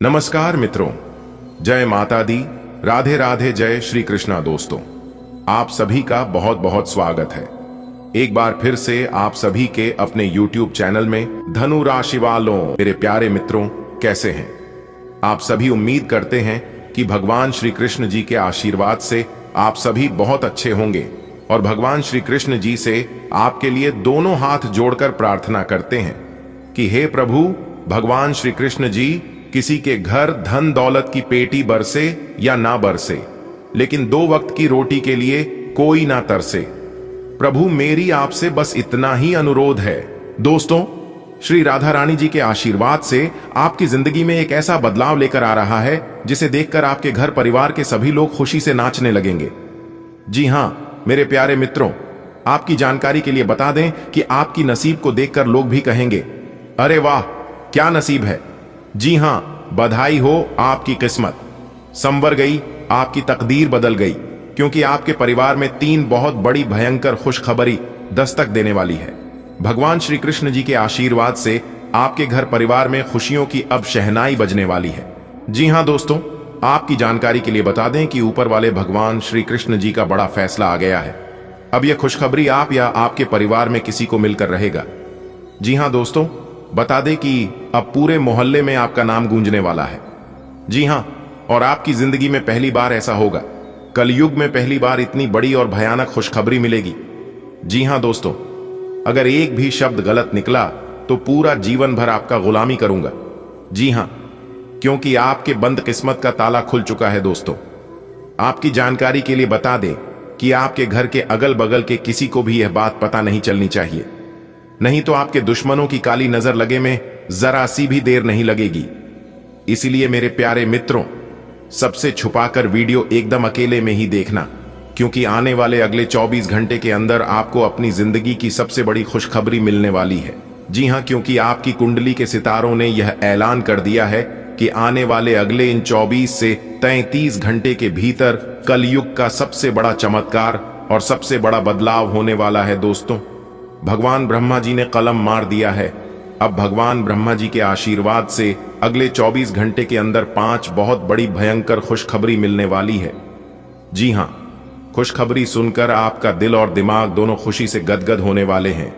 नमस्कार मित्रों, जय माता दी, राधे राधे, जय श्री कृष्णा। दोस्तों, आप सभी का बहुत बहुत स्वागत है एक बार फिर से आप सभी के अपने YouTube चैनल में। धनु राशि वालों, मेरे प्यारे मित्रों, कैसे हैं आप सभी? उम्मीद करते हैं कि भगवान श्री कृष्ण जी के आशीर्वाद से आप सभी बहुत अच्छे होंगे और भगवान श्री कृष्ण जी से आपके लिए दोनों हाथ जोड़कर प्रार्थना करते हैं कि हे प्रभु भगवान श्री कृष्ण जी, किसी के घर धन दौलत की पेटी बरसे या ना बरसे, लेकिन 2 वक्त की रोटी के लिए कोई ना तरसे। प्रभु, मेरी आपसे बस इतना ही अनुरोध है। दोस्तों, श्री राधा रानी जी के आशीर्वाद से आपकी जिंदगी में एक ऐसा बदलाव लेकर आ रहा है जिसे देखकर आपके घर परिवार के सभी लोग खुशी से नाचने लगेंगे। जी हां मेरे प्यारे मित्रों, आपकी जानकारी के लिए बता दें कि आपकी नसीब को देखकर लोग भी कहेंगे, अरे वाह क्या नसीब है। जी हां, बधाई हो, आपकी किस्मत संवर गई, आपकी तकदीर बदल गई, क्योंकि आपके परिवार में 3 बहुत बड़ी भयंकर खुशखबरी दस्तक देने वाली है। भगवान श्री कृष्ण जी के आशीर्वाद से आपके घर परिवार में खुशियों की अब शहनाई बजने वाली है। जी हां दोस्तों, आपकी जानकारी के लिए बता दें कि ऊपर वाले भगवान श्री कृष्ण जी का बड़ा फैसला आ गया है। अब यह खुशखबरी आप या आपके परिवार में किसी को मिलकर रहेगा। जी हां दोस्तों, बता दें कि अब पूरे मोहल्ले में आपका नाम गूंजने वाला है। जी हां, और आपकी जिंदगी में पहली बार ऐसा होगा। कलयुग में पहली बार इतनी बड़ी और भयानक खुशखबरी मिलेगी। जी हां दोस्तों, अगर एक भी शब्द गलत निकला तो पूरा जीवन भर आपका गुलामी करूंगा। जी हां, क्योंकि आपके बंद किस्मत का ताला खुल चुका है। दोस्तों, आपकी जानकारी के लिए बता दें कि आपके घर के अगल बगल के किसी को भी यह बात पता नहीं चलनी चाहिए, नहीं तो आपके दुश्मनों की काली नजर लगे में जरा सी भी देर नहीं लगेगी। इसीलिए मेरे प्यारे मित्रों, सबसे छुपाकर वीडियो एकदम अकेले में ही देखना, क्योंकि आने वाले अगले 24 घंटे के अंदर आपको अपनी जिंदगी की सबसे बड़ी खुशखबरी मिलने वाली है। जी हां, क्योंकि आपकी कुंडली के सितारों ने यह ऐलान कर दिया है कि आने वाले अगले इन 24 से 33 घंटे के भीतर कलयुग का सबसे बड़ा चमत्कार और सबसे बड़ा बदलाव होने वाला है। दोस्तों, भगवान ब्रह्मा जी ने कलम मार दिया है। अब भगवान ब्रह्मा जी के आशीर्वाद से अगले 24 घंटे के अंदर 5 बहुत बड़ी भयंकर खुशखबरी मिलने वाली है। जी हां, खुशखबरी सुनकर आपका दिल और दिमाग दोनों खुशी से गदगद होने वाले हैं।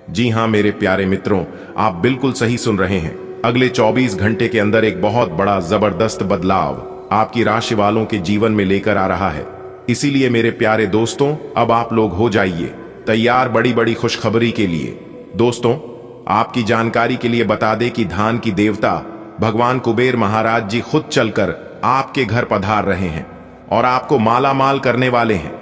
जी हां मेरे प्यारे मित्रों, आप बिल्कुल सही सुन रहे हैं। अगले 24 घंटे के अंदर एक बहुत बड़ा जबरदस्त बदलाव आपकी राशि वालों के जीवन में लेकर आ रहा है। इसीलिए मेरे प्यारे दोस्तों, अब आप लोग हो जाइए तैयार बड़ी बड़ी खुशखबरी के लिए। दोस्तों, आपकी जानकारी के लिए बता दें कि धान की देवता भगवान कुबेर महाराज जी खुद चलकर आपके घर पधार रहे हैं और आपको माला माल करने वाले हैं।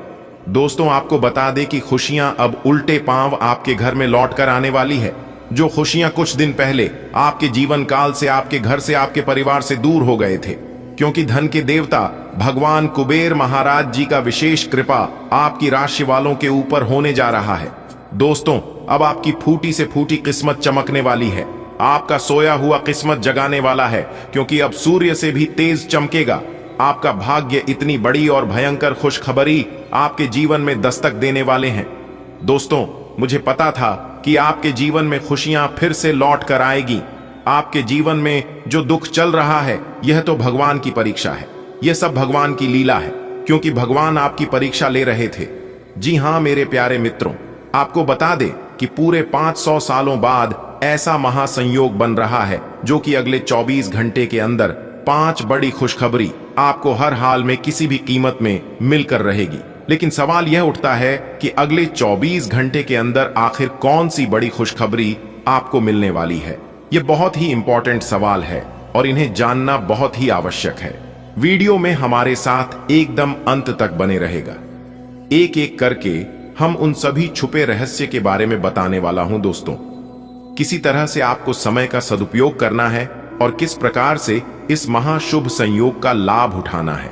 दोस्तों, आपको बता दें कि खुशियां अब उल्टे पांव आपके घर में लौट कर आने वाली है। जो खुशियां कुछ दिन पहले आपके जीवन काल से, आपके घर से, आपके परिवार से दूर हो गए थे, क्योंकि धन के देवता भगवान कुबेर महाराज जी का विशेष कृपा आपकी राशि वालों के ऊपर होने जा रहा है। दोस्तों, अब आपकी फूटी से फूटी किस्मत चमकने वाली है। आपका सोया हुआ किस्मत जगाने वाला है, क्योंकि अब सूर्य से भी तेज चमकेगा। आपका भाग्य इतनी बड़ी और भयंकर खुशखबरी आपके जीवन में दस्तक देने वाले हैं। दोस्तों, मुझे पता था कि आपके जीवन में खुशियां फिर से लौट कर आएगी। आपके जीवन में जो दुख चल रहा है, यह तो भगवान की परीक्षा है। यह सब भगवान की लीला है, क्योंकि भगवान आपकी परीक्षा ले रहे थे। जी हां मेरे प्यारे मित्रों, आपको बता दें कि पूरे 500 सालों बाद ऐसा महासंयोग बन रहा है, जो कि अगले 24 घंटे के अंदर 5 बड़ी खुशखबरी आपको हर हाल में किसी भी कीमत में मिलकर रहेगी। लेकिन सवाल यह उठता है कि अगले 24 घंटे के अंदर आखिर कौन सी बड़ी खुशखबरी आपको मिलने वाली है। यह बहुत ही इंपॉर्टेंट सवाल है और इन्हें जानना बहुत ही आवश्यक है। वीडियो में हमारे साथ एकदम अंत तक बने रहेगा। एक एक करके हम उन सभी छुपे रहस्य के बारे में बताने वाला हूं। दोस्तों, किसी तरह से आपको समय का सदुपयोग करना है और किस प्रकार से इस महाशुभ संयोग का लाभ उठाना है।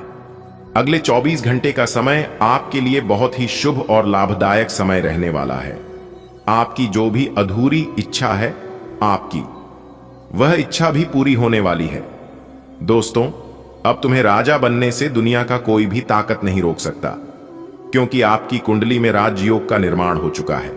अगले 24 घंटे का समय आपके लिए बहुत ही शुभ और लाभदायक समय रहने वाला है। आपकी जो भी अधूरी इच्छा है, आपकी वह इच्छा भी पूरी होने वाली है। दोस्तों, अब तुम्हें राजा बनने से दुनिया का कोई भी ताकत नहीं रोक सकता, क्योंकि आपकी कुंडली में राजयोग का निर्माण हो चुका है।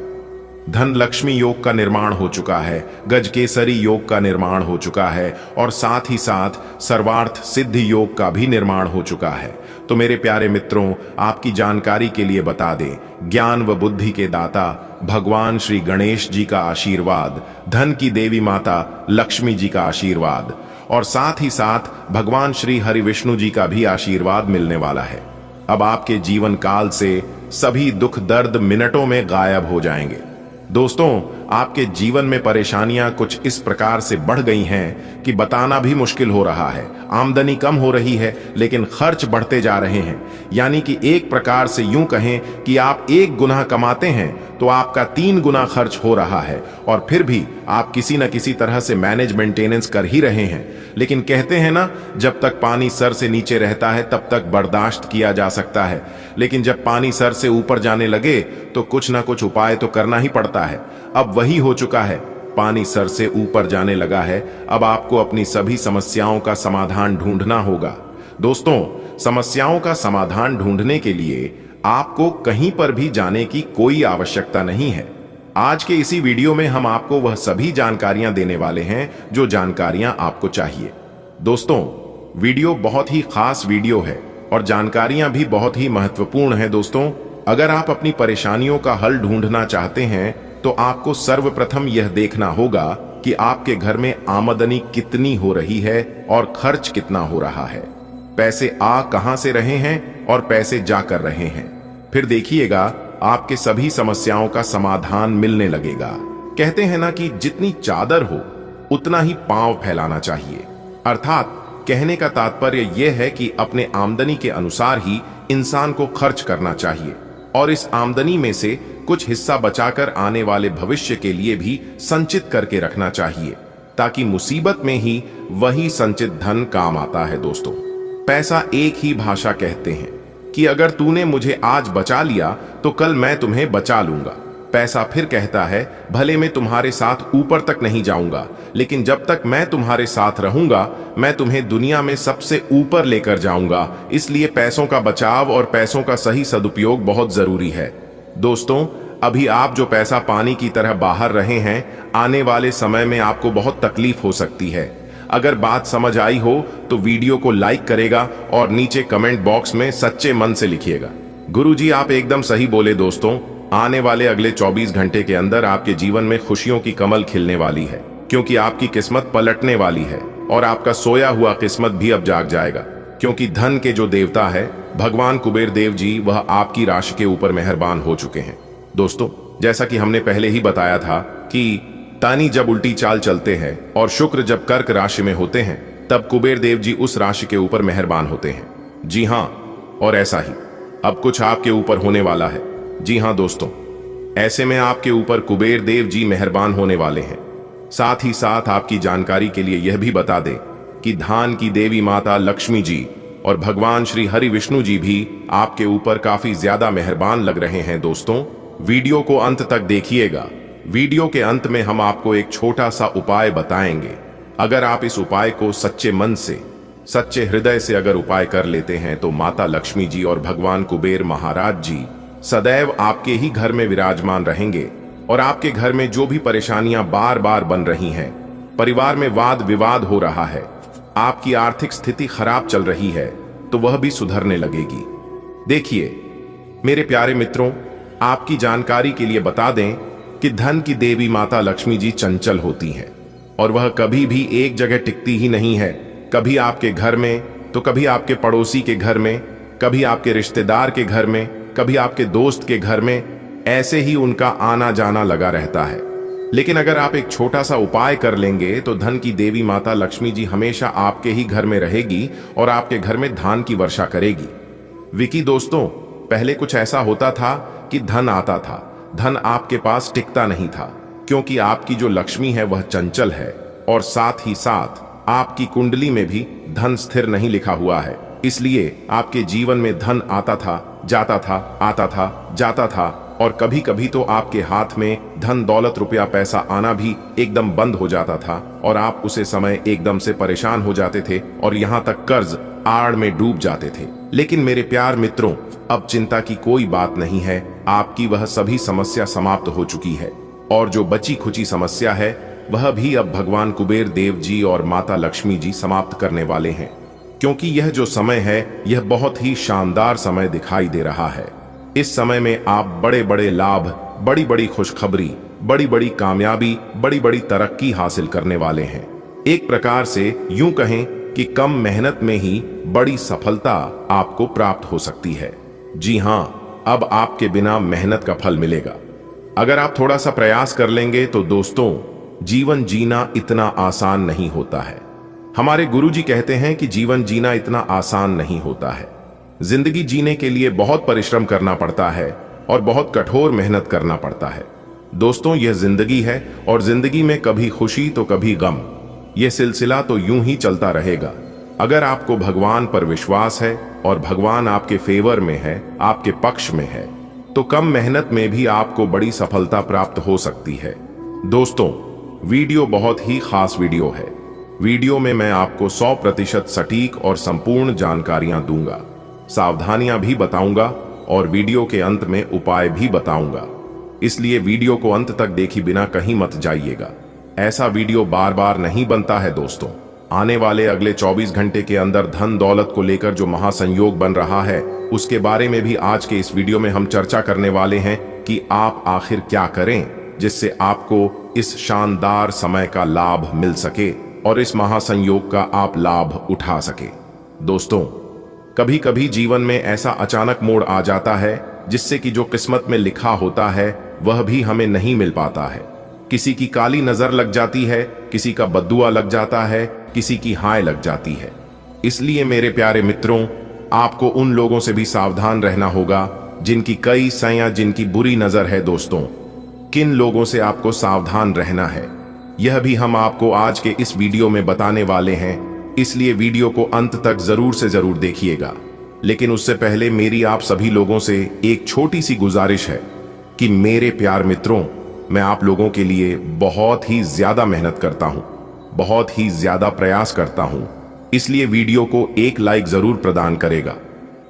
धन लक्ष्मी योग का निर्माण हो चुका है, गजकेसरी योग का निर्माण हो चुका है और साथ ही साथ सर्वार्थ सिद्धि योग का भी निर्माण हो चुका है। तो मेरे प्यारे मित्रों, आपकी जानकारी के लिए बता दें, ज्ञान व बुद्धि के दाता भगवान श्री गणेश जी का आशीर्वाद, धन की देवी माता लक्ष्मी जी का आशीर्वाद और साथ ही साथ भगवान श्री हरि विष्णु जी का भी आशीर्वाद मिलने वाला है। अब आपके जीवन काल से सभी दुख दर्द मिनटों में गायब हो जाएंगे। दोस्तों, आपके जीवन में परेशानियां कुछ इस प्रकार से बढ़ गई हैं कि बताना भी मुश्किल हो रहा है। आमदनी कम हो रही है लेकिन खर्च बढ़ते जा रहे हैं। यानी कि एक प्रकार से यूं कहें कि आप 1 गुना कमाते हैं तो आपका 3 गुना खर्च हो रहा है और फिर भी आप किसी न किसी तरह से मैनेज मेंटेनेंस कर ही रहे हैं। लेकिन कहते हैं ना, जब तक पानी सर से नीचे रहता है तब तक बर्दाश्त किया जा सकता है, लेकिन जब पानी सर से ऊपर जाने लगे तो कुछ ना कुछ उपाय तो करना ही पड़ता है। अब वही हो चुका है, पानी सर से ऊपर जाने लगा है। अब आपको अपनी सभी समस्याओं का समाधान ढूंढना होगा। दोस्तों, समस्याओं का समाधान ढूंढने के लिए आपको कहीं पर भी जाने की कोई आवश्यकता नहीं है। आज के इसी वीडियो में हम आपको वह सभी जानकारियां देने वाले हैं जो जानकारियां आपको चाहिए। दोस्तों, वीडियो बहुत ही खास वीडियो है और जानकारियां भी बहुत ही महत्वपूर्ण है। दोस्तों, अगर आप अपनी परेशानियों का हल ढूंढना चाहते हैं तो आपको सर्वप्रथम यह देखना होगा कि आपके घर में आमदनी कितनी हो रही है और खर्च कितना हो रहा है। पैसे आ कहां से रहे हैं और पैसे जा कर रहे हैं। फिर देखिएगा आपके सभी समस्याओं का समाधान मिलने लगेगा। कहते हैं ना कि जितनी चादर हो उतना ही पांव फैलाना चाहिए। अर्थात कहने का तात्पर्य यह है कि अपने आमदनी के अनुसार ही इंसान को खर्च करना चाहिए और इस आमदनी में से कुछ हिस्सा बचाकर आने वाले भविष्य के लिए भी संचित करके रखना चाहिए, ताकि मुसीबत में ही वही संचित धन काम आता है। दोस्तों, पैसा एक ही भाषा कहते हैं कि अगर तूने मुझे आज बचा लिया तो कल मैं तुम्हें बचा लूंगा। पैसा फिर कहता है, भले मैं तुम्हारे साथ ऊपर तक नहीं जाऊंगा, लेकिन जब तक मैं तुम्हारे साथ रहूंगा मैं तुम्हें दुनिया में सबसे ऊपर लेकर जाऊंगा। इसलिए पैसों का बचाव और पैसों का सही सदुपयोग बहुत जरूरी है। दोस्तों, अभी आप जो पैसा पानी की तरह बाहर रहे हैं, आने वाले समय में आपको बहुत तकलीफ हो सकती है। अगर बात समझ आई हो तो वीडियो को लाइक करेगा और नीचे कमेंट बॉक्स में सच्चे मन से लिखिएगा, गुरुजी आप एकदम सही बोले। दोस्तों, आने वाले अगले 24 घंटे के अंदर आपके जीवन में खुशियों की कमल खिलने वाली है, क्योंकि आपकी किस्मत पलटने वाली है और आपका सोया हुआ किस्मत भी अब जाग जाएगा। क्योंकि धन के जो देवता है भगवान कुबेर देव जी, वह आपकी राशि के ऊपर मेहरबान हो चुके हैं। दोस्तों, जैसा कि हमने पहले ही बताया था कि तानी जब उल्टी चाल चलते हैं और शुक्र जब कर्क राशि में होते हैं, तब कुबेर देव जी उस राशि के ऊपर मेहरबान होते हैं। जी हां, और ऐसा ही अब कुछ आपके ऊपर होने वाला है। जी हां दोस्तों, ऐसे में आपके ऊपर कुबेर देव जी मेहरबान होने वाले हैं। साथ ही साथ आपकी जानकारी के लिए यह भी बता दें कि धान की देवी माता लक्ष्मी जी और भगवान श्री हरि विष्णु जी भी आपके ऊपर काफी ज्यादा मेहरबान लग रहे हैं। दोस्तों, वीडियो को अंत तक देखिएगा। वीडियो के अंत में हम आपको एक छोटा सा उपाय बताएंगे। अगर आप इस उपाय को सच्चे मन से, सच्चे हृदय से अगर उपाय कर लेते हैं तो माता लक्ष्मी जी और भगवान कुबेर महाराज जी सदैव आपके ही घर में विराजमान रहेंगे और आपके घर में जो भी परेशानियां बार बार बन रही हैं, परिवार में वाद विवाद हो रहा है, आपकी आर्थिक स्थिति खराब चल रही है, तो वह भी सुधरने लगेगी। देखिए मेरे प्यारे मित्रों, आपकी जानकारी के लिए बता दें कि धन की देवी माता लक्ष्मी जी चंचल होती हैं और वह कभी भी एक जगह टिकती ही नहीं है। कभी आपके घर में तो कभी आपके पड़ोसी के घर में, कभी आपके रिश्तेदार के घर में, कभी आपके दोस्त के घर में, ऐसे ही उनका आना जाना लगा रहता है। लेकिन अगर आप एक छोटा सा उपाय कर लेंगे तो धन की देवी माता लक्ष्मी जी हमेशा आपके ही घर में रहेगी और आपके घर में धान की वर्षा करेगी। विकी दोस्तों, पहले कुछ ऐसा होता था कि धन आता था, धन आपके पास टिकता नहीं था, क्योंकि आपकी जो लक्ष्मी है वह चंचल है और साथ ही साथ आपकी कुंडली में भी धन स्थिर नहीं लिखा हुआ है। इसलिए आपके जीवन में धन आता था, जाता था, आता था, जाता था और कभी कभी तो आपके हाथ में धन दौलत रुपया पैसा आना भी एकदम बंद हो जाता था और आप उसे समय एकदम से परेशान हो जाते थे और यहाँ तक कर्ज आड़ में डूब जाते थे। लेकिन मेरे प्यार मित्रों, अब चिंता की कोई बात नहीं है, आपकी वह सभी समस्या समाप्त हो चुकी है। और जो बची खुची समस्या है वह भी अब भगवान कुबेर देव जी और माता लक्ष्मी जी समाप्त करने वाले हैं, क्योंकि यह जो समय है यह बहुत ही शानदार समय दिखाई दे रहा है। इस समय में आप बड़े बड़े लाभ, बड़ी बड़ी खुशखबरी, बड़ी बड़ी कामयाबी, बड़ी बड़ी तरक्की हासिल करने वाले हैं। एक प्रकार से यूं कहें कि कम मेहनत में ही बड़ी सफलता आपको प्राप्त हो सकती है। जी हां, अब आपके बिना मेहनत का फल मिलेगा। अगर आप थोड़ा सा प्रयास कर लेंगे तो दोस्तों, जीवन जीना इतना आसान नहीं होता है। हमारे गुरुजी कहते हैं कि जीवन जीना इतना आसान नहीं होता है। जिंदगी जीने के लिए बहुत परिश्रम करना पड़ता है और बहुत कठोर मेहनत करना पड़ता है। दोस्तों, यह जिंदगी है और जिंदगी में कभी खुशी तो कभी गम, यह सिलसिला तो यूं ही चलता रहेगा। अगर आपको भगवान पर विश्वास है और भगवान आपके फेवर में है, आपके पक्ष में है, तो कम मेहनत में भी आपको बड़ी सफलता प्राप्त हो सकती है। दोस्तों, वीडियो बहुत ही खास वीडियो है। वीडियो में मैं आपको 100% सटीक और संपूर्ण जानकारियां दूंगा, सावधानियां भी बताऊंगा और वीडियो के अंत में उपाय भी बताऊंगा। इसलिए वीडियो को अंत तक देखे बिना कहीं मत जाइएगा। ऐसा वीडियो बार बार नहीं बनता है दोस्तों। आने वाले अगले 24 घंटे के अंदर धन दौलत को लेकर जो महासंयोग बन रहा है, उसके बारे में भी आज के इस वीडियो में हम चर्चा करने वाले हैं कि आप आखिर क्या करें जिससे आपको इस शानदार समय का लाभ मिल सके और इस महासंयोग का आप लाभ उठा सके। दोस्तों, कभी कभी जीवन में ऐसा अचानक मोड़ आ जाता है जिससे कि जो किस्मत में लिखा होता है वह भी हमें नहीं मिल पाता है। किसी की काली नजर लग जाती है, किसी का बद्दुआ लग जाता है, किसी की हाय लग जाती है। इसलिए मेरे प्यारे मित्रों, आपको उन लोगों से भी सावधान रहना होगा जिनकी कई सया, जिनकी बुरी नजर है। दोस्तों, किन लोगों से आपको सावधान रहना है यह भी हम आपको आज के इस वीडियो में बताने वाले हैं, इसलिए वीडियो को अंत तक जरूर से जरूर देखिएगा। लेकिन उससे पहले मेरी आप सभी लोगों से एक छोटी सी गुजारिश है कि मेरे प्यार मित्रों, मैं आप लोगों के लिए बहुत ही ज्यादा मेहनत करता हूं, बहुत ही ज्यादा प्रयास करता हूं, इसलिए वीडियो को एक लाइक जरूर प्रदान करेगा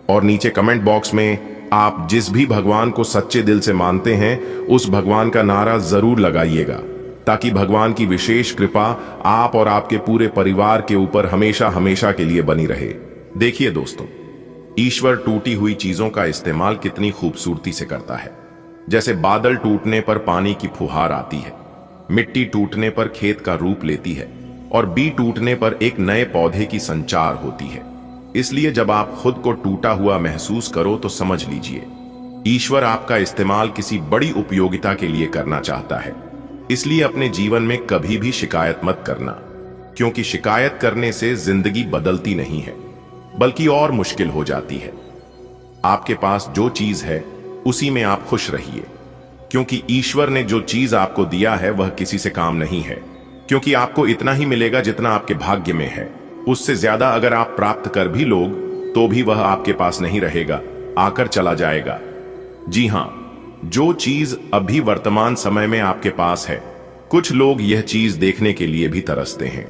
और नीचे कमेंट बॉक्स में आप जिस भी भगवान को सच्चे दिल से मानते हैं उस भगवान का नारा जरूर लगाइएगा, ताकि भगवान की विशेष कृपा आप और आपके पूरे परिवार के ऊपर हमेशा हमेशा के लिए बनी रहे। देखिए दोस्तों, ईश्वर टूटी हुई चीजों का इस्तेमाल कितनी खूबसूरती से करता है। जैसे बादल टूटने पर पानी की फुहार आती है, मिट्टी टूटने पर खेत का रूप लेती है और बी टूटने पर एक नए पौधे की संचार होती है। इसलिए जब आप खुद को टूटा हुआ महसूस करो तो समझ लीजिए ईश्वर आपका इस्तेमाल किसी बड़ी उपयोगिता के लिए करना चाहता है। इसलिए अपने जीवन में कभी भी शिकायत मत करना, क्योंकि शिकायत करने से जिंदगी बदलती नहीं है बल्कि और मुश्किल हो जाती है। आपके पास जो चीज है उसी में आप खुश रहिए, क्योंकि ईश्वर ने जो चीज आपको दिया है वह किसी से काम नहीं है, क्योंकि आपको इतना ही मिलेगा जितना आपके भाग्य में है। उससे ज्यादा अगर आप प्राप्त कर भी लोग तो भी वह आपके पास नहीं रहेगा, आकर चला जाएगा। जी हां, जो चीज अभी वर्तमान समय में आपके पास है, कुछ लोग यह चीज देखने के लिए भी तरसते हैं।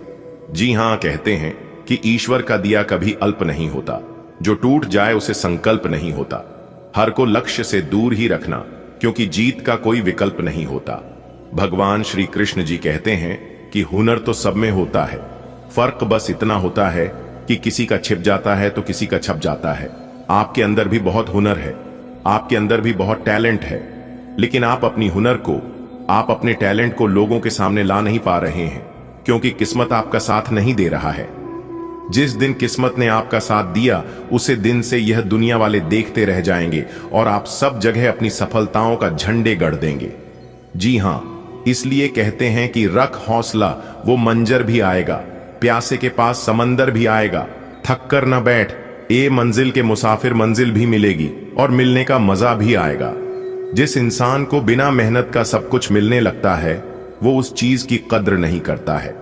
जी हां, कहते हैं कि ईश्वर का दिया कभी अल्प नहीं होता, जो टूट जाए उसे संकल्प नहीं होता। हर को लक्ष्य से दूर ही रखना, क्योंकि जीत का कोई विकल्प नहीं होता। भगवान श्री कृष्ण जी कहते हैं कि हुनर तो सब में होता है, फर्क बस इतना होता है कि किसी का छिप जाता है तो किसी का छप जाता है। आपके अंदर भी बहुत हुनर है, आपके अंदर भी बहुत टैलेंट है, लेकिन आप अपनी हुनर को, आप अपने टैलेंट को लोगों के सामने ला नहीं पा रहे हैं, क्योंकि किस्मत आपका साथ नहीं दे रहा है। जिस दिन किस्मत ने आपका साथ दिया उसे दिन से यह दुनिया वाले देखते रह जाएंगे और आप सब जगह अपनी सफलताओं का झंडे गड़ देंगे। जी हां, इसलिए कहते हैं कि रख हौसला, वो मंजर भी आएगा, प्यासे के पास समंदर भी आएगा। थक कर न बैठ, ए मंजिल के मुसाफिर, मंजिल भी मिलेगी और मिलने का मजा भी आएगा। जिस इंसान को बिना मेहनत का सब कुछ मिलने लगता है वो उस चीज की कद्र नहीं करता है।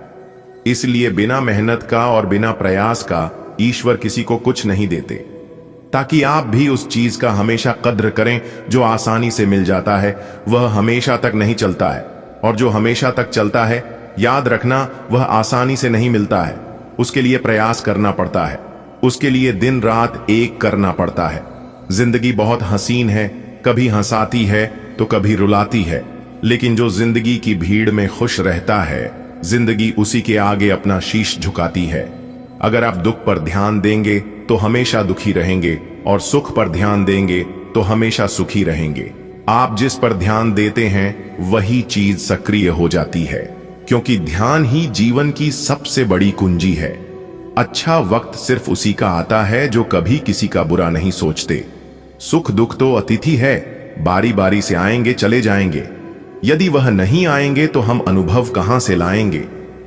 इसलिए बिना मेहनत का और बिना प्रयास का ईश्वर किसी को कुछ नहीं देते, ताकि आप भी उस चीज का हमेशा कद्र करें। जो आसानी से मिल जाता है वह हमेशा तक नहीं चलता है, और जो हमेशा तक चलता है, याद रखना, वह आसानी से नहीं मिलता है। उसके लिए प्रयास करना पड़ता है, उसके लिए दिन रात एक करना पड़ता है। जिंदगी बहुत हसीन है, कभी हंसाती है तो कभी रुलाती है, लेकिन जो जिंदगी की भीड़ में खुश रहता है, जिंदगी उसी के आगे अपना शीश झुकाती है। अगर आप दुख पर ध्यान देंगे तो हमेशा दुखी रहेंगे, और सुख पर ध्यान देंगे तो हमेशा सुखी रहेंगे। आप जिस पर ध्यान देते हैं वही चीज सक्रिय हो जाती है, क्योंकि ध्यान ही जीवन की सबसे बड़ी कुंजी है। अच्छा वक्त सिर्फ उसी का आता है जो कभी किसी का बुरा नहीं सोचते। सुख दुख तो अतिथि है, बारी बारी से आएंगे चले जाएंगे। यदि वह नहीं आएंगे तो हम अनुभव कहां से लाएंगे।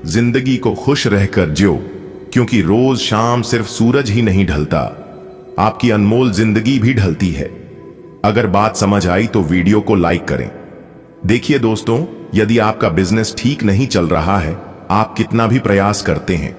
जिंदगी को खुश रहकर जियो, क्योंकि रोज शाम सिर्फ सूरज ही नहीं ढलता, आपकी अनमोल जिंदगी भी ढलती है। अगर बात समझ आई तो वीडियो को लाइक करें। देखिए दोस्तों, यदि आपका बिजनेस ठीक नहीं चल रहा है, आप कितना भी प्रयास करते हैं,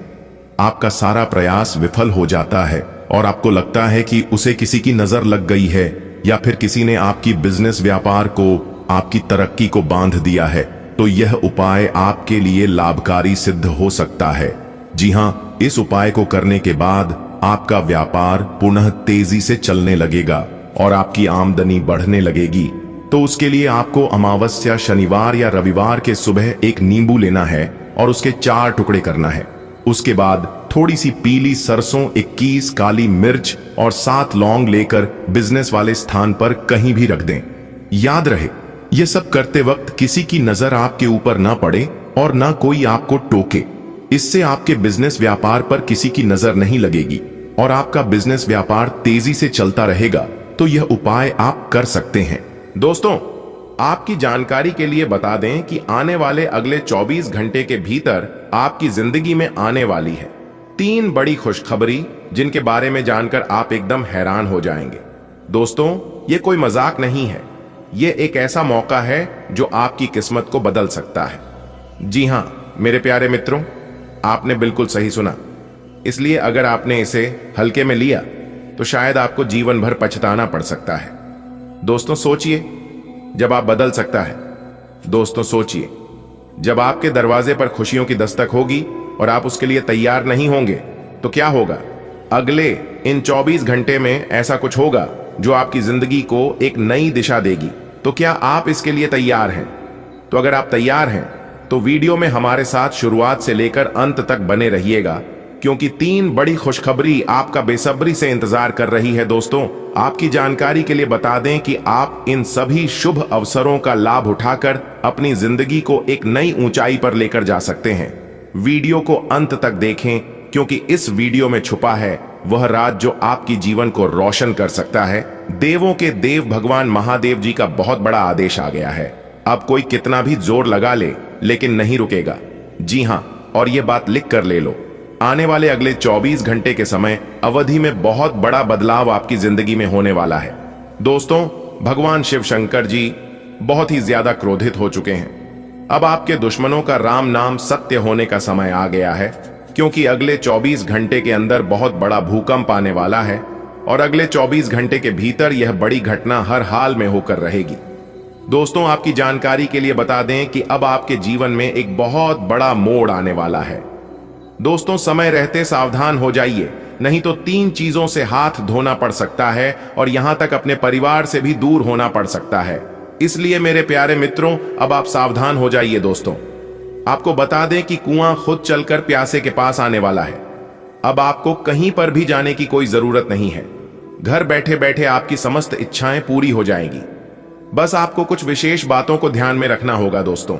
आपका सारा प्रयास विफल हो जाता है और आपको लगता है कि उसे किसी की नजर लग गई है, या फिर किसी ने आपकी बिजनेस व्यापार को, आपकी तरक्की को बांध दिया है, तो यह उपाय आपके लिए लाभकारी सिद्ध हो सकता है। जी हां, इस उपाय को करने के बाद आपका व्यापार पुनः तेजी से चलने लगेगा और आपकी आमदनी बढ़ने लगेगी। तो उसके लिए आपको अमावस्या, शनिवार या रविवार के सुबह एक नींबू लेना है और उसके 4 टुकड़े करना है। उसके बाद थोड़ी सी पीली सरसों, 21 काली मिर्च और 7 लौंग लेकर बिजनेस वाले स्थान पर कहीं भी रख दें। याद रहे, यह सब करते वक्त किसी की नजर आपके ऊपर ना पड़े और ना कोई आपको टोके। इससे आपके बिजनेस व्यापार पर किसी की नजर नहीं लगेगी और आपका बिजनेस व्यापार तेजी से चलता रहेगा। तो यह उपाय आप कर सकते हैं। दोस्तों, आपकी जानकारी के लिए बता दें कि आने वाले अगले 24 घंटे के भीतर आपकी जिंदगी में आने वाली है 3 बड़ी खुशखबरी, जिनके बारे में जानकर आप एकदम हैरान हो जाएंगे। दोस्तों, ये कोई मजाक नहीं है, ये एक ऐसा मौका है जो आपकी किस्मत को बदल सकता है। जी हां मेरे प्यारे मित्रों, आपने बिल्कुल सही सुना। इसलिए अगर आपने इसे हल्के में लिया तो शायद आपको जीवन भर पछताना पड़ सकता है। दोस्तों सोचिए, जब आप बदल सकता है। दोस्तों सोचिए, जब आपके दरवाजे पर खुशियों की दस्तक होगी और आप उसके लिए तैयार नहीं होंगे तो क्या होगा। अगले इन 24 घंटे में ऐसा कुछ होगा जो आपकी जिंदगी को एक नई दिशा देगी। तो क्या आप इसके लिए तैयार हैं? तो अगर आप तैयार हैं तो वीडियो में हमारे साथ शुरुआत से लेकर अंत तक बने रहिएगा, क्योंकि 3 बड़ी खुशखबरी आपका बेसब्री से इंतजार कर रही है। दोस्तों, आपकी जानकारी के लिए बता दें कि आप इन सभी शुभ अवसरों का लाभ उठाकर अपनी जिंदगी को एक नई ऊंचाई पर लेकर जा सकते हैं। वीडियो को अंत तक देखें, क्योंकि इस वीडियो में छुपा है वह राज जो आपकी जीवन को रोशन कर सकता है। देवों के देव भगवान महादेव जी का बहुत बड़ा आदेश आ गया है। अब कोई कितना भी जोर लगा ले, लेकिन नहीं रुकेगा। जी हां, और यह बात लिख कर ले लो, आने वाले अगले 24 घंटे के समय अवधि में बहुत बड़ा बदलाव आपकी जिंदगी में होने वाला है। दोस्तों, भगवान शिव शंकर जी बहुत ही ज्यादा क्रोधित हो चुके हैं। अब आपके दुश्मनों का राम नाम सत्य होने का समय आ गया है, क्योंकि अगले 24 घंटे के अंदर बहुत बड़ा भूकंप आने वाला है और अगले 24 घंटे के भीतर यह बड़ी घटना हर हाल में होकर रहेगी। दोस्तों, आपकी जानकारी के लिए बता दें कि अब आपके जीवन में एक बहुत बड़ा मोड़ आने वाला है। दोस्तों, समय रहते सावधान हो जाइए, नहीं तो 3 चीजों से हाथ धोना पड़ सकता है और यहां तक अपने परिवार से भी दूर होना पड़ सकता है। इसलिए मेरे प्यारे मित्रों, अब आप सावधान हो जाइए। दोस्तों, आपको बता दें कि कुआं खुद चलकर प्यासे के पास आने वाला है। अब आपको कहीं पर भी जाने की कोई जरूरत नहीं है। घर बैठे बैठे आपकी समस्त इच्छाएं पूरी हो जाएंगी। बस आपको कुछ विशेष बातों को ध्यान में रखना होगा। दोस्तों,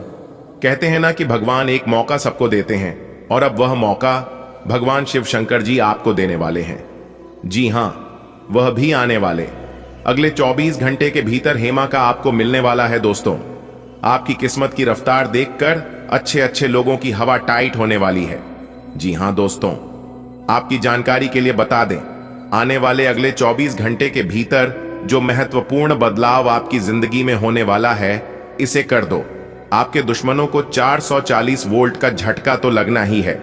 कहते हैं ना कि भगवान एक मौका सबको देते हैं, और अब वह मौका भगवान शिव शंकर जी आपको देने वाले हैं। जी हां, वह भी आने वाले अगले 24 घंटे के भीतर हेमा का आपको मिलने वाला है। दोस्तों, आपकी किस्मत की रफ्तार देखकर अच्छे अच्छे लोगों की हवा टाइट होने वाली है। जी हां दोस्तों, आपकी जानकारी के लिए बता दें, आने वाले अगले 24 घंटे के भीतर जो महत्वपूर्ण बदलाव आपकी जिंदगी में होने वाला है, इसे कर दो। आपके दुश्मनों को 440 वोल्ट का झटका तो लगना ही है,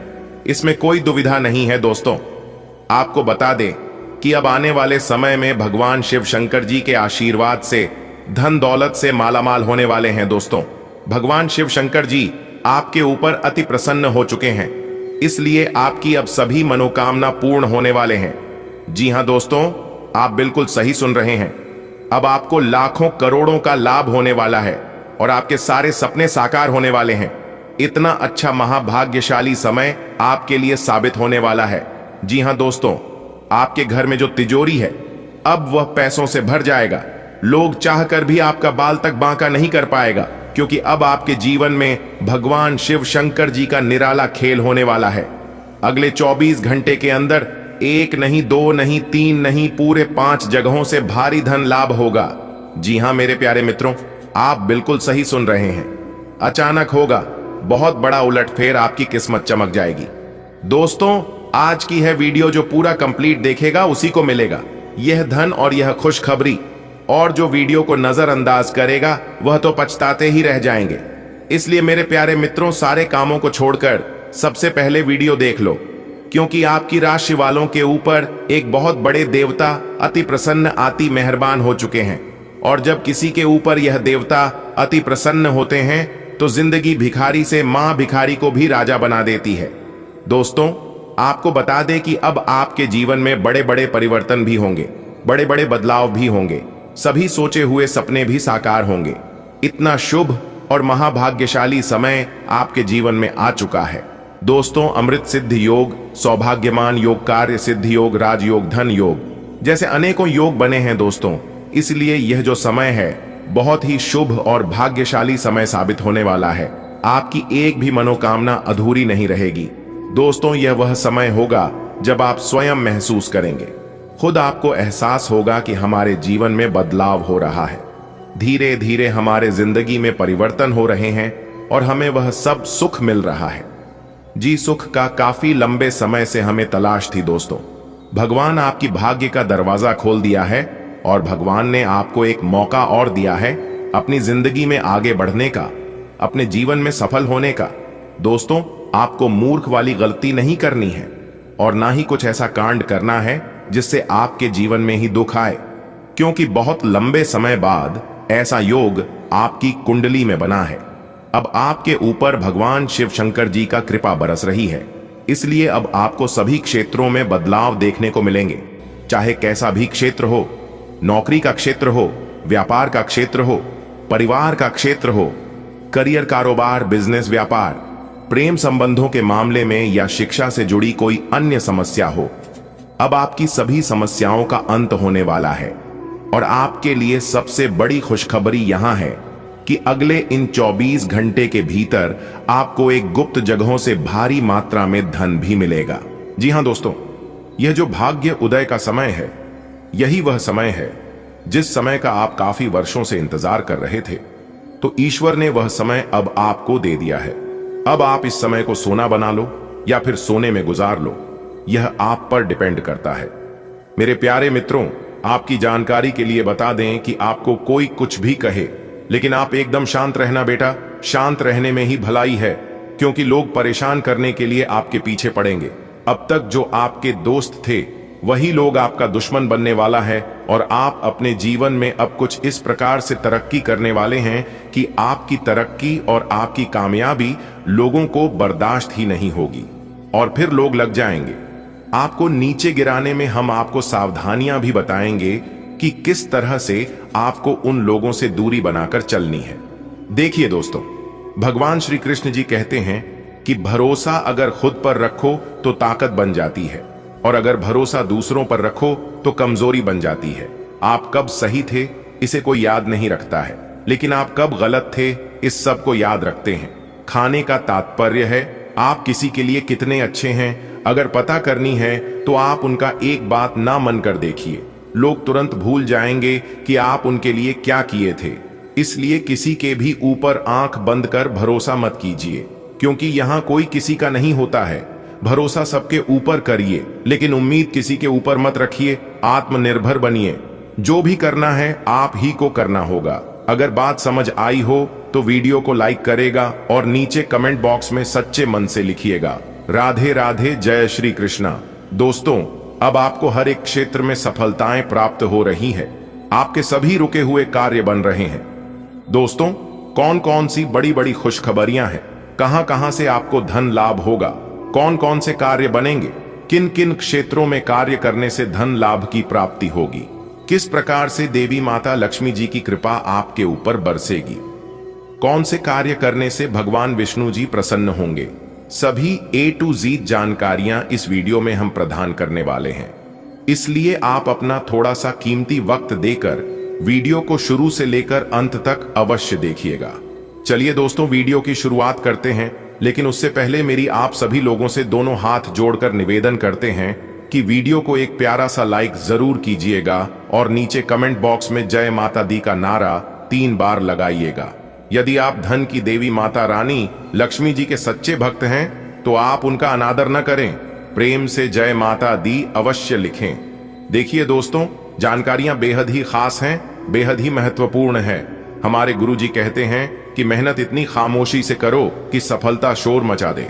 इसमें कोई दुविधा नहीं है। दोस्तों, आपको बता दें कि अब आने वाले समय में भगवान शिव शंकर जी के आशीर्वाद से धन दौलत से मालामाल होने वाले हैं। दोस्तों, भगवान शिव शंकर जी आपके ऊपर अति प्रसन्न हो चुके हैं, इसलिए आपकी अब सभी मनोकामना पूर्ण होने वाले हैं। जी हां दोस्तों, आप बिल्कुल सही सुन रहे हैं। अब आपको लाखों करोड़ों का लाभ होने वाला है। और आपके सारे सपने साकार होने वाले हैं। इतना अच्छा महाभाग्यशाली समय आपके लिए साबित होने वाला है। जी हां दोस्तों, आपके घर में जो तिजोरी है अब वह पैसों से भर जाएगा। लोग चाहकर भी आपका बाल तक बांका नहीं कर पाएगा, क्योंकि अब आपके जीवन में भगवान शिव शंकर जी का निराला खेल होने वाला है। अगले 24 घंटे के अंदर एक नहीं, दो नहीं, तीन नहीं, पूरे 5 जगहों से भारी धन लाभ होगा। जी हां मेरे प्यारे मित्रों, आप बिल्कुल सही सुन रहे हैं। अचानक होगा, बहुत बड़ा उलटफेर, आपकी किस्मत चमक जाएगी। दोस्तों, आज की है वीडियो जो पूरा कंप्लीट देखेगा उसी को मिलेगा यह धन और यह खुशखबरी, और जो वीडियो को नजरअंदाज करेगा वह तो पछताते ही रह जाएंगे। इसलिए मेरे प्यारे मित्रों, सारे कामों को छोड़कर सबसे पहले वीडियो देख लो, क्योंकि आपकी राशि वालों के ऊपर एक बहुत बड़े देवता अति प्रसन्न, अति मेहरबान हो चुके हैं। और जब किसी के ऊपर यह देवता अति प्रसन्न होते हैं तो जिंदगी भिखारी से मां भिखारी को भी राजा बना देती है। दोस्तों, आपको बता दें कि अब आपके जीवन में बड़े बड़े परिवर्तन भी होंगे, बड़े बड़े बदलाव भी होंगे, सभी सोचे हुए सपने भी साकार होंगे। इतना शुभ और महाभाग्यशाली समय आपके जीवन में आ चुका है। दोस्तों, अमृत सिद्ध योग, सौभाग्यमान योग, कार्य सिद्ध योग, राजयोग, धन योग जैसे अनेकों योग बने हैं दोस्तों। इसलिए यह जो समय है बहुत ही शुभ और भाग्यशाली समय साबित होने वाला है। आपकी एक भी मनोकामना अधूरी नहीं रहेगी। दोस्तों, यह वह समय होगा जब आप स्वयं महसूस करेंगे, खुद आपको एहसास होगा कि हमारे जीवन में बदलाव हो रहा है। धीरे धीरे हमारे जिंदगी में परिवर्तन हो रहे हैं और हमें वह सब सुख मिल रहा है। जी, सुख का काफी लंबे समय से हमें तलाश थी दोस्तों। भगवान आपकी भाग्य का दरवाजा खोल दिया है और भगवान ने आपको एक मौका और दिया है अपनी जिंदगी में आगे बढ़ने का, अपने जीवन में सफल होने का। दोस्तों, आपको मूर्ख वाली गलती नहीं करनी है और ना ही कुछ ऐसा कांड करना है जिससे आपके जीवन में ही दुख आए, क्योंकि बहुत लंबे समय बाद ऐसा योग आपकी कुंडली में बना है। अब आपके ऊपर भगवान शिव शंकर जी का कृपा बरस रही है। इसलिए अब आपको सभी क्षेत्रों में बदलाव देखने को मिलेंगे, चाहे कैसा भी क्षेत्र हो, नौकरी का क्षेत्र हो, व्यापार का क्षेत्र हो, परिवार का क्षेत्र हो, करियर, कारोबार, बिजनेस, व्यापार, प्रेम संबंधों के मामले में या शिक्षा से जुड़ी कोई अन्य समस्या हो। अब आपकी सभी समस्याओं का अंत होने वाला है। और आपके लिए सबसे बड़ी खुशखबरी यहां है कि अगले इन 24 घंटे के भीतर आपको एक गुप्त जगहों से भारी मात्रा में धन भी मिलेगा। जी हां दोस्तों, यह जो भाग्य उदय का समय है, यही वह समय है जिस समय का आप काफी वर्षों से इंतजार कर रहे थे। तो ईश्वर ने वह समय अब आपको दे दिया है। अब आप इस समय को सोना बना लो या फिर सोने में गुजार लो, यह आप पर डिपेंड करता है। मेरे प्यारे मित्रों, आपकी जानकारी के लिए बता दें कि आपको कोई कुछ भी कहे, लेकिन आप एकदम शांत रहना बेटा। शांत रहने में ही भलाई है, क्योंकि लोग परेशान करने के लिए आपके पीछे पड़ेंगे। अब तक जो आपके दोस्त थे वही लोग आपका दुश्मन बनने वाला है और आप अपने जीवन में अब कुछ इस प्रकार से तरक्की करने वाले हैं कि आपकी तरक्की और आपकी कामयाबी लोगों को बर्दाश्त ही नहीं होगी और फिर लोग लग जाएंगे आपको नीचे गिराने में। हम आपको सावधानियां भी बताएंगे कि किस तरह से आपको उन लोगों से दूरी बनाकर चलनी है। देखिए दोस्तों, भगवान श्री कृष्ण जी कहते हैं कि भरोसा अगर खुद पर रखो तो ताकत बन जाती है, और अगर भरोसा दूसरों पर रखो तो कमजोरी बन जाती है। आप कब सही थे इसे कोई याद नहीं रखता है, लेकिन आप कब गलत थे इस सब को याद रखते हैं। खाने का तात्पर्य है आप किसी के लिए कितने अच्छे हैं। अगर पता करनी है तो आप उनका एक बात ना मन कर देखिए, लोग तुरंत भूल जाएंगे कि आप उनके लिए क्या किए थे। इसलिए किसी के भी ऊपर आंख बंद कर भरोसा मत कीजिए, क्योंकि यहां कोई किसी का नहीं होता है। भरोसा सबके ऊपर करिए, लेकिन उम्मीद किसी के ऊपर मत रखिए। आत्मनिर्भर बनिए। जो भी करना है आप ही को करना होगा। अगर बात समझ आई हो तो वीडियो को लाइक करेगा और नीचे कमेंट बॉक्स में सच्चे मन से लिखिएगा, राधे राधे, जय श्री कृष्णा। दोस्तों, अब आपको हर एक क्षेत्र में सफलताएं प्राप्त हो रही है। आपके सभी रुके हुए कार्य बन रहे हैं। दोस्तों, कौन कौन सी बड़ी बड़ी खुशखबरियां हैं, कहां कहां से आपको धन लाभ होगा, कौन कौन से कार्य बनेंगे, किन किन क्षेत्रों में कार्य करने से धन लाभ की प्राप्ति होगी, किस प्रकार से देवी माता लक्ष्मी जी की कृपा आपके ऊपर बरसेगी। कौन से कार्य करने से भगवान विष्णु जी प्रसन्न होंगे, सभी A to Z जानकारियां इस वीडियो में हम प्रदान करने वाले हैं। इसलिए आप अपना थोड़ा सा कीमती वक्त देकर वीडियो को शुरू से लेकर अंत तक अवश्य देखिएगा। चलिए दोस्तों, वीडियो की शुरुआत करते हैं, लेकिन उससे पहले मेरी आप सभी लोगों से दोनों हाथ जोड़कर निवेदन करते हैं कि वीडियो को एक प्यारा सा लाइक जरूर कीजिएगा और नीचे कमेंट बॉक्स में जय माता दी का नारा 3 बार लगाइएगा। यदि आप धन की देवी माता रानी लक्ष्मी जी के सच्चे भक्त हैं तो आप उनका अनादर न करें, प्रेम से जय माता दी अवश्य लिखें। देखिए दोस्तों, जानकारियां बेहद ही खास हैं, बेहद ही महत्वपूर्ण है। हमारे गुरुजी कहते हैं कि मेहनत इतनी खामोशी से करो कि सफलता शोर मचा दे।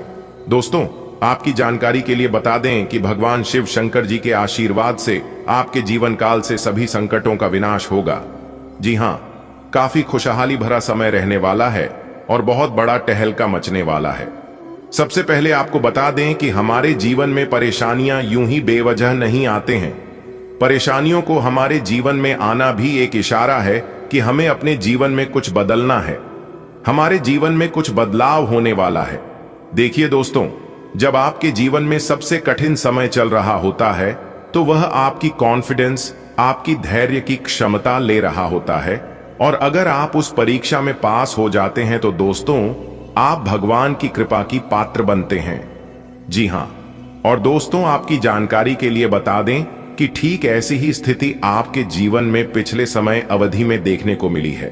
दोस्तों, आपकी जानकारी के लिए बता दें कि भगवान शिव शंकर जी के आशीर्वाद से आपके जीवन काल से सभी संकटों का विनाश होगा। जी हां, काफी खुशहाली भरा समय रहने वाला है और बहुत बड़ा टहलका मचने वाला है। सबसे पहले आपको बता दें कि हमारे जीवन में परेशानियां यूं ही बेवजह नहीं आते हैं। परेशानियों को हमारे जीवन में आना भी एक इशारा है कि हमें अपने जीवन में कुछ बदलना है, हमारे जीवन में कुछ बदलाव होने वाला है। देखिए दोस्तों, जब आपके जीवन में सबसे कठिन समय चल रहा होता है तो वह आपकी कॉन्फिडेंस, आपकी धैर्य की क्षमता ले रहा होता है, और अगर आप उस परीक्षा में पास हो जाते हैं तो दोस्तों आप भगवान की कृपा की पात्र बनते हैं। जी हां, और दोस्तों आपकी जानकारी के लिए बता दें कि ठीक ऐसी ही स्थिति आपके जीवन में पिछले समय अवधि में देखने को मिली है।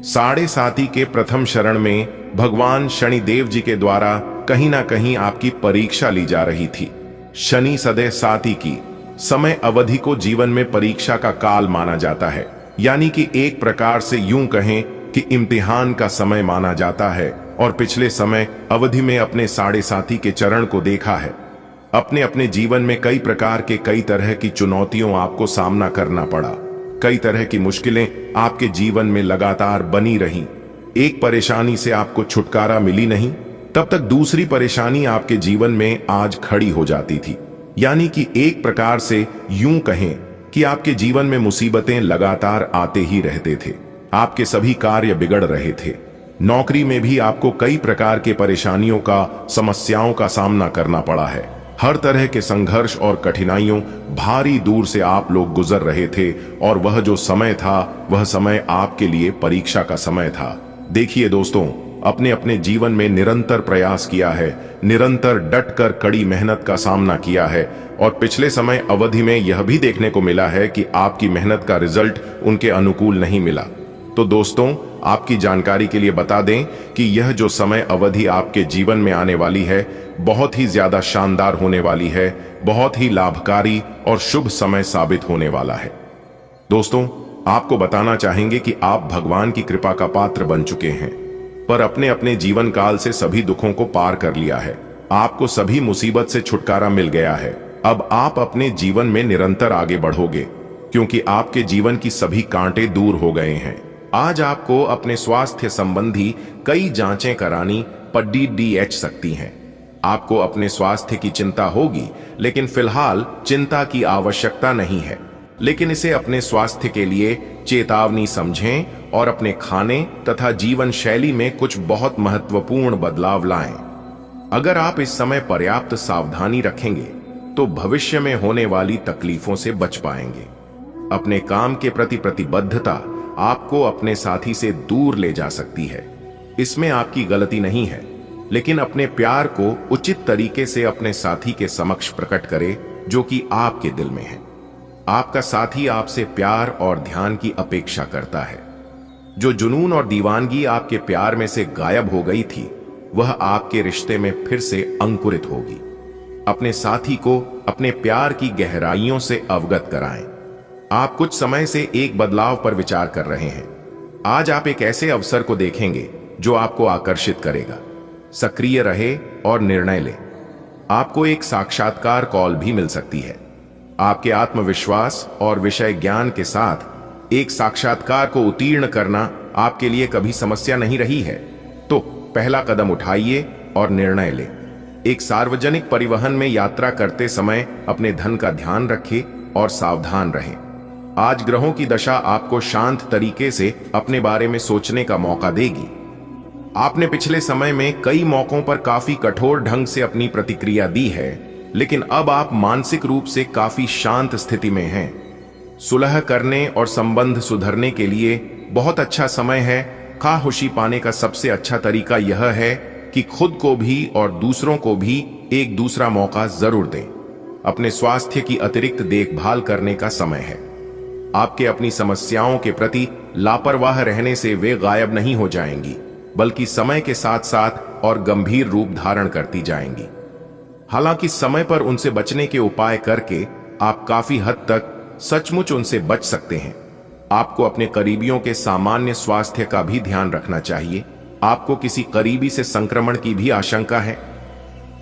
7.5 के प्रथम शरण में भगवान शनि देव जी के द्वारा कहीं ना कहीं आपकी परीक्षा ली जा रही थी। शनि सदैव 7 की समय अवधि को जीवन में परीक्षा का काल माना जाता है, यानी कि एक प्रकार से यूं कहें कि इम्तिहान का समय माना जाता है। और पिछले समय अवधि में अपने 7.5 के चरण को देखा है। अपने अपने जीवन में कई प्रकार के कई तरह की चुनौतियों आपको सामना करना पड़ा, कई तरह की मुश्किलें आपके जीवन में लगातार बनी रही। एक परेशानी से आपको छुटकारा मिली नहीं, तब तक दूसरी परेशानी आपके जीवन में आज खड़ी हो जाती थी। यानी कि एक प्रकार से यूं कहें कि आपके जीवन में मुसीबतें लगातार आते ही रहते थे। आपके सभी कार्य बिगड़ रहे थे। नौकरी में भी आपको कई प्रकार के परेशानियों का, समस्याओं का सामना करना पड़ा है। हर तरह के संघर्ष और कठिनाइयों भारी दूर से आप लोग गुजर रहे थे, और वह जो समय था वह समय आपके लिए परीक्षा का समय था। देखिए दोस्तों, अपने अपने जीवन में निरंतर प्रयास किया है, निरंतर डटकर कड़ी मेहनत का सामना किया है, और पिछले समय अवधि में यह भी देखने को मिला है कि आपकी मेहनत का रिजल्ट उनके अनुकूल नहीं मिला। तो दोस्तों, आपकी जानकारी के लिए बता दें कि यह जो समय अवधि आपके जीवन में आने वाली है बहुत ही ज्यादा शानदार होने वाली है, बहुत ही लाभकारी और शुभ समय साबित होने वाला है। दोस्तों, आपको बताना चाहेंगे कि आप भगवान की कृपा का पात्र बन चुके हैं, पर अपने अपने जीवन काल से सभी दुखों को पार कर लिया है। आपको सभी मुसीबत से छुटकारा मिल गया है। अब आप अपने जीवन में निरंतर आगे बढ़ोगे, क्योंकि आपके जीवन की सभी कांटे दूर हो गए हैं। आज आपको अपने स्वास्थ्य संबंधी कई जांचें करानी पड़ सकती हैं। आपको अपने स्वास्थ्य की चिंता होगी, लेकिन फिलहाल चिंता की आवश्यकता नहीं है। लेकिन इसे अपने स्वास्थ्य के लिए चेतावनी समझें और अपने खाने तथा जीवन शैली में कुछ बहुत महत्वपूर्ण बदलाव लाएं। अगर आप इस समय पर्याप्त सावधानी रखेंगे तो भविष्य में होने वाली तकलीफों से बच पाएंगे। अपने काम के प्रति प्रतिबद्धता आपको अपने साथी से दूर ले जा सकती है, इसमें आपकी गलती नहीं है, लेकिन अपने प्यार को उचित तरीके से अपने साथी के समक्ष प्रकट करें जो कि आपके दिल में है। आपका साथी आपसे प्यार और ध्यान की अपेक्षा करता है। जो जुनून और दीवानगी आपके प्यार में से गायब हो गई थी, वह आपके रिश्ते में फिर से अंकुरित होगी। अपने साथी को अपने प्यार की गहराइयों से अवगत कराएं। आप कुछ समय से एक बदलाव पर विचार कर रहे हैं। आज आप एक ऐसे अवसर को देखेंगे जो आपको आकर्षित करेगा। सक्रिय रहे और निर्णय लें। आपको एक साक्षात्कार कॉल भी मिल सकती है। आपके आत्मविश्वास और विषय ज्ञान के साथ एक साक्षात्कार को उत्तीर्ण करना आपके लिए कभी समस्या नहीं रही है, तो पहला कदम उठाइए और निर्णय लें। एक सार्वजनिक परिवहन में यात्रा करते समय अपने धन का ध्यान रखें और सावधान रहें। आज ग्रहों की दशा आपको शांत तरीके से अपने बारे में सोचने का मौका देगी। आपने पिछले समय में कई मौकों पर काफी कठोर ढंग से अपनी प्रतिक्रिया दी है, लेकिन अब आप मानसिक रूप से काफी शांत स्थिति में हैं। सुलह करने और संबंध सुधरने के लिए बहुत अच्छा समय है। खामोशी पाने का सबसे अच्छा तरीका यह है कि खुद को भी और दूसरों को भी एक दूसरा मौका जरूर दें। अपने स्वास्थ्य की अतिरिक्त देखभाल करने का समय है। आपके अपनी समस्याओं के प्रति लापरवाह रहने से वे गायब नहीं हो जाएंगी, बल्कि समय के साथ साथ और गंभीर रूप धारण करती जाएंगी। हालांकि समय पर उनसे बचने के उपाय करके आप काफी हद तक सचमुच उनसे बच सकते हैं। आपको अपने करीबियों के सामान्य स्वास्थ्य का भी ध्यान रखना चाहिए। आपको किसी करीबी से संक्रमण की भी आशंका है।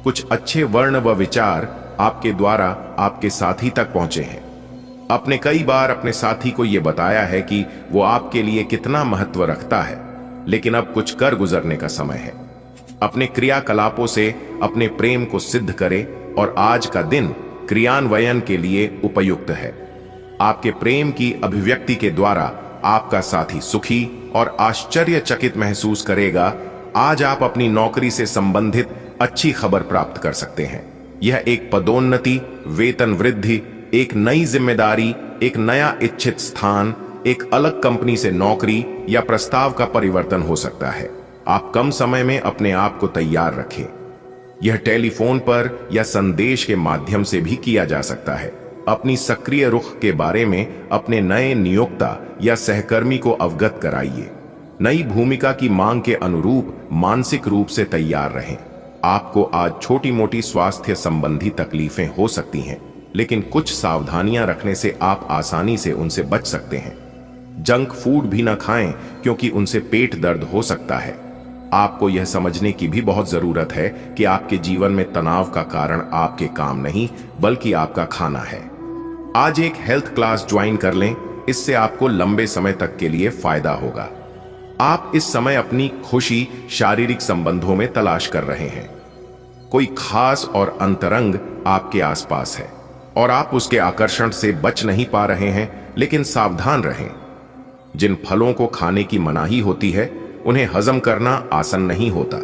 कुछ अच्छे वर्ण व विचार आपके द्वारा आपके साथी तक पहुंचे हैं। आपने कई बार अपने साथी को यह बताया है कि वो आपके लिए कितना महत्व रखता है, लेकिन अब कुछ कर गुजरने का समय है। अपने क्रियाकलापों से अपने प्रेम को सिद्ध करें और आज का दिन क्रियान्वयन के लिए उपयुक्त है। आपके प्रेम की अभिव्यक्ति के द्वारा आपका साथी सुखी और आश्चर्यचकित महसूस करेगा। आज आप अपनी नौकरी से संबंधित अच्छी खबर प्राप्त कर सकते हैं। यह एक पदोन्नति, वेतन वृद्धि, एक नई जिम्मेदारी, एक नया इच्छित स्थान, एक अलग कंपनी से नौकरी या प्रस्ताव का परिवर्तन हो सकता है। आप कम समय में अपने आप को तैयार रखें। यह टेलीफोन पर या संदेश के माध्यम से भी किया जा सकता है। अपनी सक्रिय रुख के बारे में अपने नए नियोक्ता या सहकर्मी को अवगत कराइए। नई भूमिका की मांग के अनुरूप मानसिक रूप से तैयार रहें। आपको आज छोटी मोटी स्वास्थ्य संबंधी तकलीफें हो सकती हैं, लेकिन कुछ सावधानियां रखने से आप आसानी से उनसे बच सकते हैं। जंक फूड भी न खाएं, क्योंकि उनसे पेट दर्द हो सकता है। आपको यह समझने की भी बहुत जरूरत है कि आपके जीवन में तनाव का कारण आपके काम नहीं, बल्कि आपका खाना है। आज एक हेल्थ क्लास ज्वाइन कर लें, इससे आपको लंबे समय तक के लिए फायदा होगा। आप इस समय अपनी खुशी शारीरिक संबंधों में तलाश कर रहे हैं। कोई खास और अंतरंग आपके आसपास है और आप उसके आकर्षण से बच नहीं पा रहे हैं, लेकिन सावधान रहें। जिन फलों को खाने की मनाही होती है, उन्हें हजम करना आसान नहीं होता।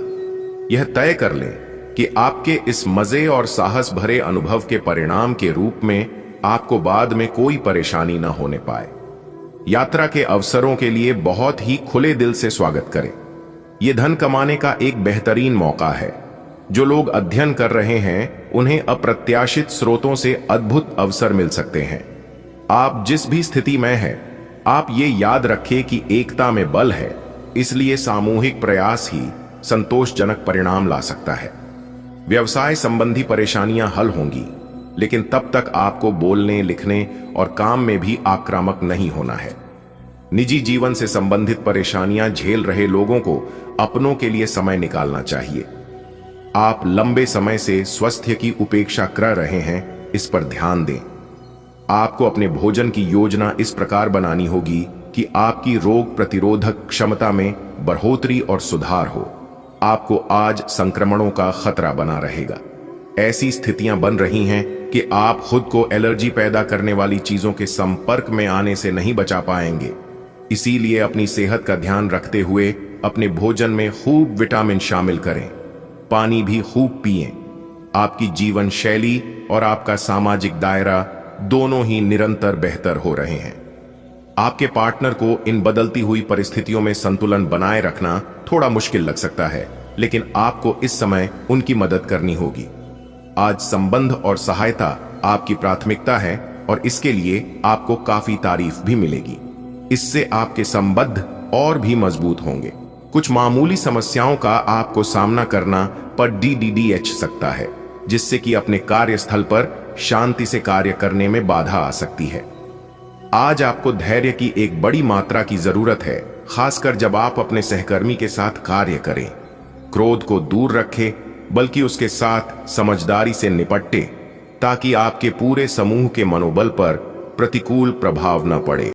यह तय कर लें कि आपके इस मजे और साहस भरे अनुभव के परिणाम के रूप में आपको बाद में कोई परेशानी न होने पाए। यात्रा के अवसरों के लिए बहुत ही खुले दिल से स्वागत करें। यह धन कमाने का एक बेहतरीन मौका है। जो लोग अध्ययन कर रहे हैं, उन्हें अप्रत्याशित स्रोतों से अद्भुत अवसर मिल सकते हैं। आप जिस भी स्थिति में हैं, आप ये याद रखें कि एकता में बल है, इसलिए सामूहिक प्रयास ही संतोषजनक परिणाम ला सकता है। व्यवसाय संबंधी परेशानियां हल होंगी, लेकिन तब तक आपको बोलने, लिखने और काम में भी आक्रामक नहीं होना है। निजी जीवन से संबंधित परेशानियां झेल रहे लोगों को अपनों के लिए समय निकालना चाहिए। आप लंबे समय से स्वास्थ्य की उपेक्षा कर रहे हैं, इस पर ध्यान दें। आपको अपने भोजन की योजना इस प्रकार बनानी होगी कि आपकी रोग प्रतिरोधक क्षमता में बढ़ोतरी और सुधार हो। आपको आज संक्रमणों का खतरा बना रहेगा। ऐसी स्थितियां बन रही हैं कि आप खुद को एलर्जी पैदा करने वाली चीजों के संपर्क में आने से नहीं बचा पाएंगे। इसीलिए अपनी सेहत का ध्यान रखते हुए अपने भोजन में खूब विटामिन शामिल करें। पानी भी खूब पिएं। आपकी जीवन शैली और आपका सामाजिक दायरा दोनों ही निरंतर बेहतर हो रहे हैं। आपके पार्टनर को इन बदलती हुई परिस्थितियों में संतुलन बनाए रखना थोड़ा मुश्किल लग सकता है, लेकिन आपको इस समय उनकी मदद करनी होगी। आज संबंध और सहायता आपकी प्राथमिकता है और इसके लिए आपको काफी तारीफ भी मिलेगी। इससे आपके संबंध और भी मजबूत होंगे। कुछ मामूली समस्याओं का आपको सामना करना पर DDDH सकता है, जिससे कि अपने कार्यस्थल पर शांति से कार्य करने में बाधा आ सकती है। आज आपको धैर्य की एक बड़ी मात्रा की जरूरत है, खासकर जब आप अपने सहकर्मी के साथ कार्य करें। क्रोध को दूर रखें, बल्कि उसके साथ समझदारी से निपटें, ताकि आपके पूरे समूह के मनोबल पर प्रतिकूल प्रभाव न पड़े।